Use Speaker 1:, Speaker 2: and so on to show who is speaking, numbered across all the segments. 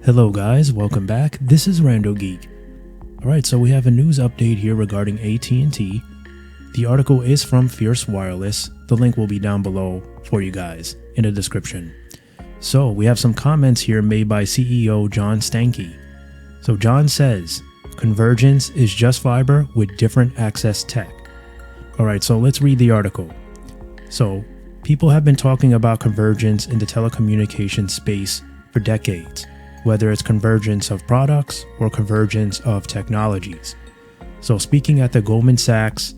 Speaker 1: Hello guys, welcome back. This is RandoGEEK. Alright, so we have a news update here regarding AT&T. The article is from Fierce Wireless. The link will be down below for you guys in the description. So we have some comments here made by CEO John Stankey. So John says, Convergence is just fiber with different access tech. Alright, so let's read the article. So people have been talking about convergence in the telecommunications space for decades, whether it's convergence of products or convergence of technologies. So speaking at the Goldman Sachs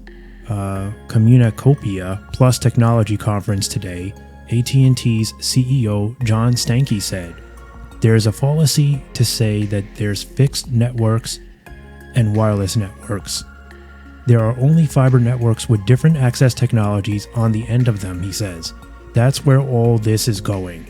Speaker 1: Communacopia Plus Technology Conference today, AT&T's CEO John Stankey said, "There is a fallacy to say that there's fixed networks and wireless networks. There are only fiber networks with different access technologies on the end of them," he says. "That's where all this is going."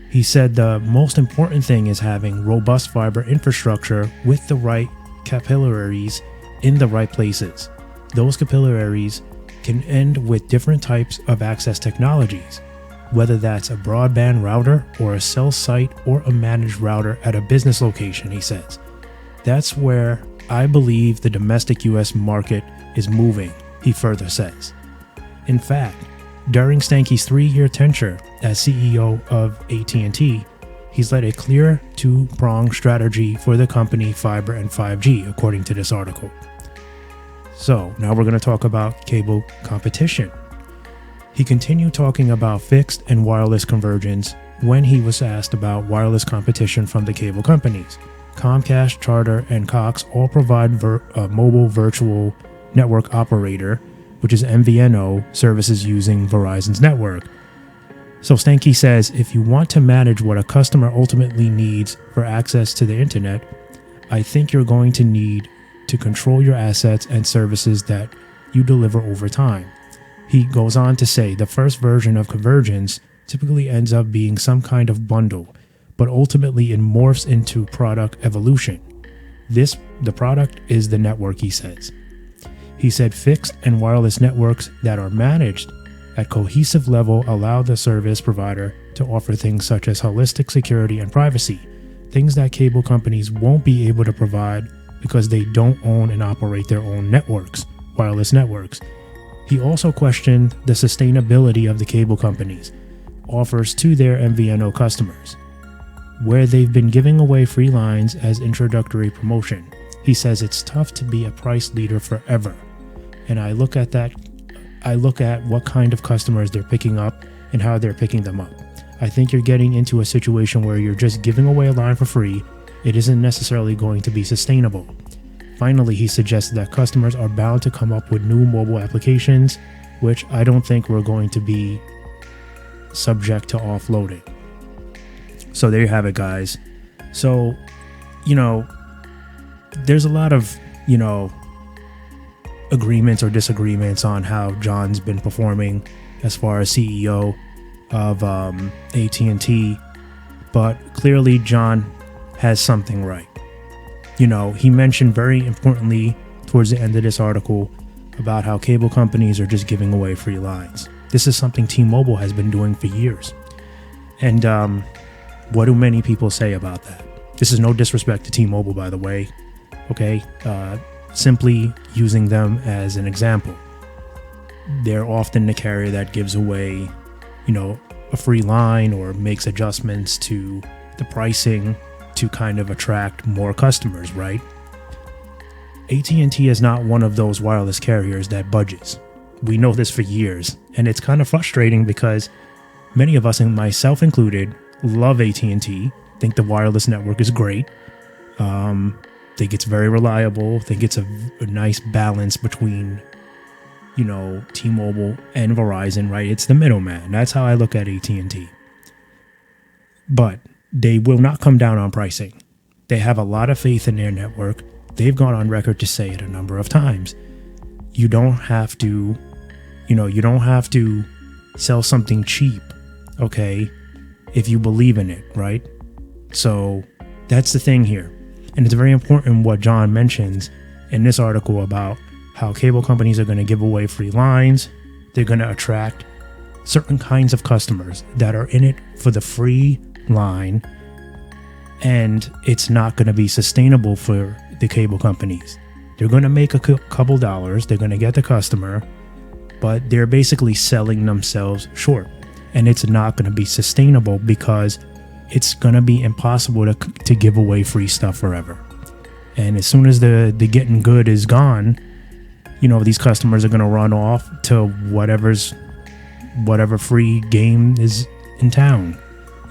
Speaker 1: He said the most important thing is having robust fiber infrastructure with the right capillaries in the right places. Those capillaries can end with different types of access technologies, whether that's a broadband router or a cell site or a managed router at a business location, he says. That's where I believe the domestic US market is moving, he further says. In fact, during Stankey's 3-year tenure as CEO of AT&T, he's led a clear two-pronged strategy for the company fiber and 5G, according to this article. So now we're going to talk about cable competition. He continued talking about fixed and wireless convergence when he was asked about wireless competition from the cable companies. Comcast, Charter, and Cox all provide a mobile virtual network operator, which is MVNO, services using Verizon's network. So Stankey says, if you want to manage what a customer ultimately needs for access to the internet, I think you're going to need to control your assets and services that you deliver over time. He goes on to say the first version of convergence typically ends up being some kind of bundle, but ultimately it morphs into product evolution. The product is the network, he says. He said fixed and wireless networks that are managed at cohesive level allow the service provider to offer things such as holistic security and privacy, things that cable companies won't be able to provide because they don't own and operate their own networks, wireless networks. He also questioned the sustainability of the cable companies' offers to their MVNO customers, where they've been giving away free lines as introductory promotion. He says it's tough to be a price leader forever. And I look at what kind of customers they're picking up and how they're picking them up. I think you're getting into a situation where you're just giving away a line for free. It isn't necessarily going to be sustainable. Finally, he suggested that customers are bound to come up with new mobile applications, which I don't think we're going to be subject to offloading. So there you have it, guys. So, there's a lot of, agreements or disagreements on how John's been performing as far as CEO of AT&T, but clearly John has something right. He mentioned very importantly towards the end of this article about how cable companies are just giving away free lines. This is something T-Mobile has been doing for years. And what do many people say about that? This is no disrespect to T-Mobile, by the way. Okay, simply using them as an example. They're often the carrier that gives away, a free line or makes adjustments to the pricing to kind of attract more customers, right? AT&T is not one of those wireless carriers that budges. We know this for years, and it's kind of frustrating because many of us, and myself included, love AT&T, think the wireless network is great, think it's very reliable, think it's a nice balance between, T-Mobile and Verizon, right? It's the middleman. That's how I look at AT&T. But they will not come down on pricing. They have a lot of faith in their network. They've gone on record to say it a number of times. You don't have to sell something cheap, okay, if you believe in it, right? So that's the thing here. And it's very important what John mentions in this article about how cable companies are going to give away free lines. They're going to attract certain kinds of customers that are in it for the free line and it's not going to be sustainable for the cable companies. They're going to make a couple dollars, they're going to get the customer, but they're basically selling themselves short, and it's not going to be sustainable because it's going to be impossible to give away free stuff forever. And as soon as the getting good is gone, these customers are going to run off to whatever free game is in town,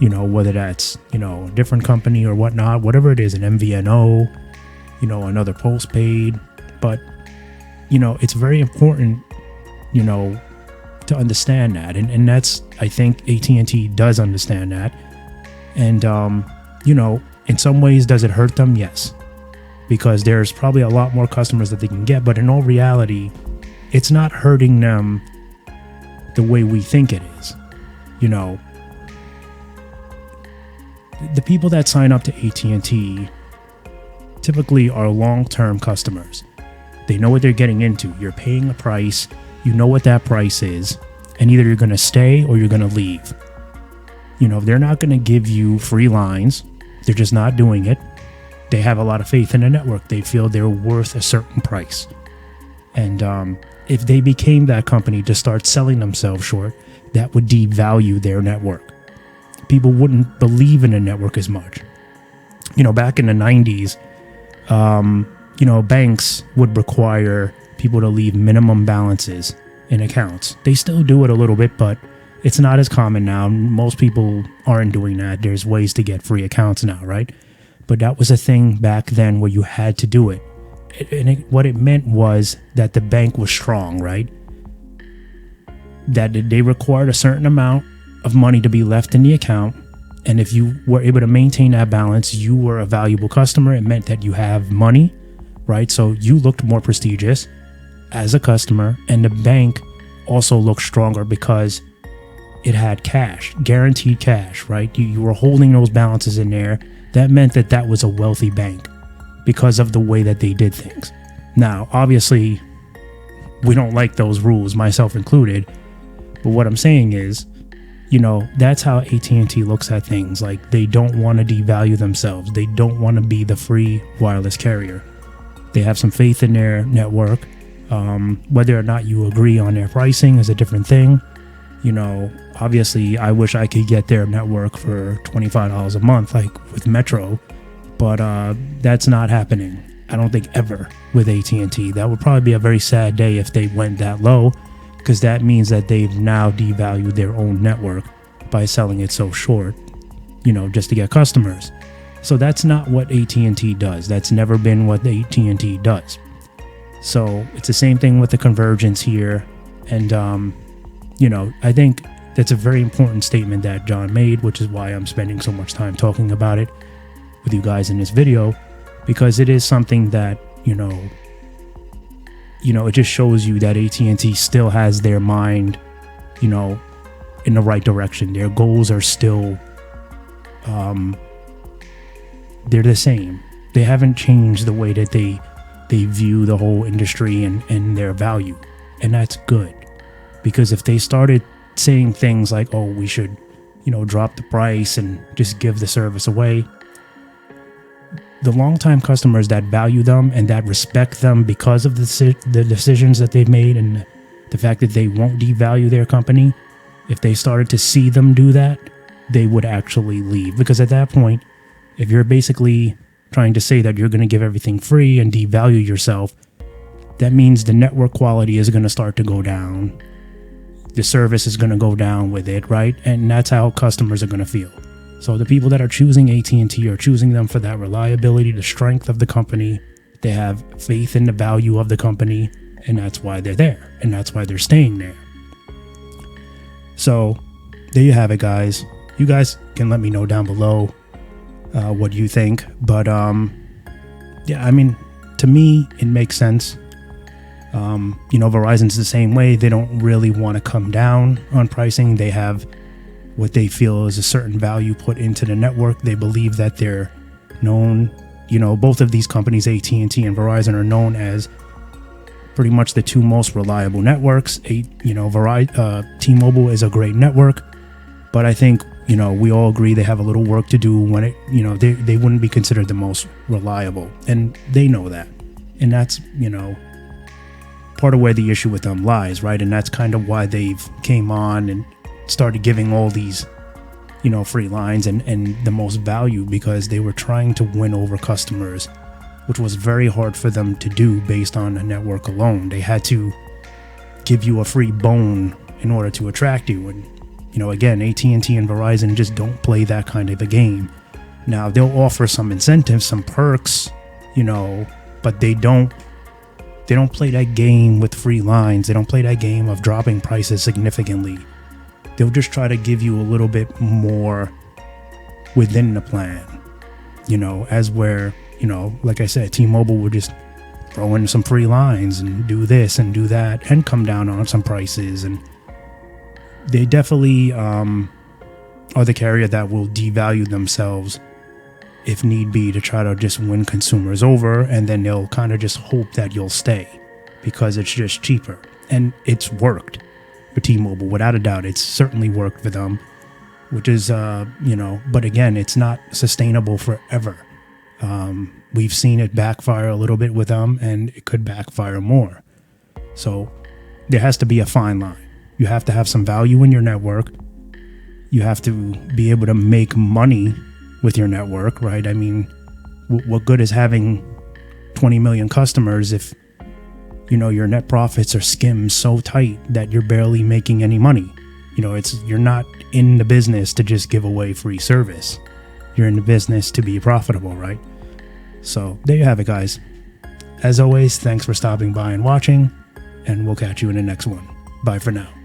Speaker 1: whether that's, a different company or whatnot, whatever it is, an MVNO, another postpaid. But, it's very important, to understand that. And that's, I think AT&T does understand that. And, in some ways, does it hurt them? Yes. Because there's probably a lot more customers that they can get. But in all reality, it's not hurting them the way we think it is. The people that sign up to AT&T typically are long-term customers. They know what they're getting into. You're paying a price. You know what that price is. And either you're going to stay or you're going to leave. They're not going to give you free lines. They're just not doing it. They have a lot of faith in the network. They feel they're worth a certain price. And if they became that company to start selling themselves short, that would devalue their network. People wouldn't believe in the network as much. Back in the 90s, banks would require people to leave minimum balances in accounts. They still do it a little bit, but it's not as common now. Most people aren't doing that. There's ways to get free accounts now, right? But that was a thing back then where you had to do it. What it meant was that the bank was strong, right? That they required a certain amount of money to be left in the account. And if you were able to maintain that balance, you were a valuable customer. It meant that you have money, right? So you looked more prestigious as a customer, and the bank also looked stronger because it had cash, guaranteed cash, right? You were holding those balances in there. That meant that was a wealthy bank because of the way that they did things. Now, obviously, we don't like those rules, myself included. But what I'm saying is, that's how AT&T looks at things. Like, they don't want to devalue themselves. They don't want to be the free wireless carrier. They have some faith in their network. Whether or not you agree on their pricing is a different thing. Obviously, I wish I could get their network for $25 a month, like with Metro, but that's not happening. I don't think ever with AT&T. That would probably be a very sad day if they went that low, because that means that they've now devalued their own network by selling it so short, just to get customers. So that's not what AT&T does. That's never been what AT&T does. So it's the same thing with the Convergence here. And, I think that's a very important statement that John made, which is why I'm spending so much time talking about it with you guys in this video, because it is something that, it just shows you that AT&T still has their mind, in the right direction. Their goals are still, they're the same. They haven't changed the way that they view the whole industry and their value. And that's good. Because if they started saying things like, oh, we should, drop the price and just give the service away, the longtime customers that value them and that respect them because of the decisions that they've made and the fact that they won't devalue their company, if they started to see them do that, they would actually leave. Because at that point, if you're basically trying to say that you're going to give everything free and devalue yourself, that means the network quality is going to start to go down. The service is going to go down with it, right? And that's how customers are going to feel. So the people that are choosing AT&T are choosing them for that reliability, the strength of the company. They have faith in the value of the company, and that's why they're there, and that's why they're staying there. So there you have it, guys. You guys can let me know down below what you think. But yeah, I mean, to me, it makes sense. Verizon's the same way. They don't really want to come down on pricing. They have what they feel is a certain value put into the network. They believe that they're known, both of these companies, AT&T and Verizon, are known as pretty much the two most reliable networks. T-Mobile is a great network, but I think we all agree they have a little work to do when they wouldn't be considered the most reliable, and they know that. And that's, part of where the issue with them lies, right? And that's kind of why they've came on and started giving all these, free lines and the most value, because they were trying to win over customers, which was very hard for them to do based on a network alone. They had to give you a free bone in order to attract you. And, again, AT&T and Verizon just don't play that kind of a game. Now, they'll offer some incentives, some perks, but they don't play that game with free lines. They don't play that game of dropping prices significantly. They'll just try to give you a little bit more within the plan, as where, like I said, T-Mobile will just throw in some free lines and do this and do that and come down on some prices. And they definitely are the carrier that will devalue themselves if need be to try to just win consumers over, and then they'll kind of just hope that you'll stay because it's just cheaper. And it's worked for T-Mobile, without a doubt. It's certainly worked for them, which is, but again, it's not sustainable forever. We've seen it backfire a little bit with them, and it could backfire more. So there has to be a fine line. You have to have some value in your network. You have to be able to make money with your network, right? I mean, what good is having 20 million customers if, your net profits are skimmed so tight that you're barely making any money? You're not in the business to just give away free service. You're in the business to be profitable, right? So there you have it, guys. As always, thanks for stopping by and watching, and we'll catch you in the next one. Bye for now.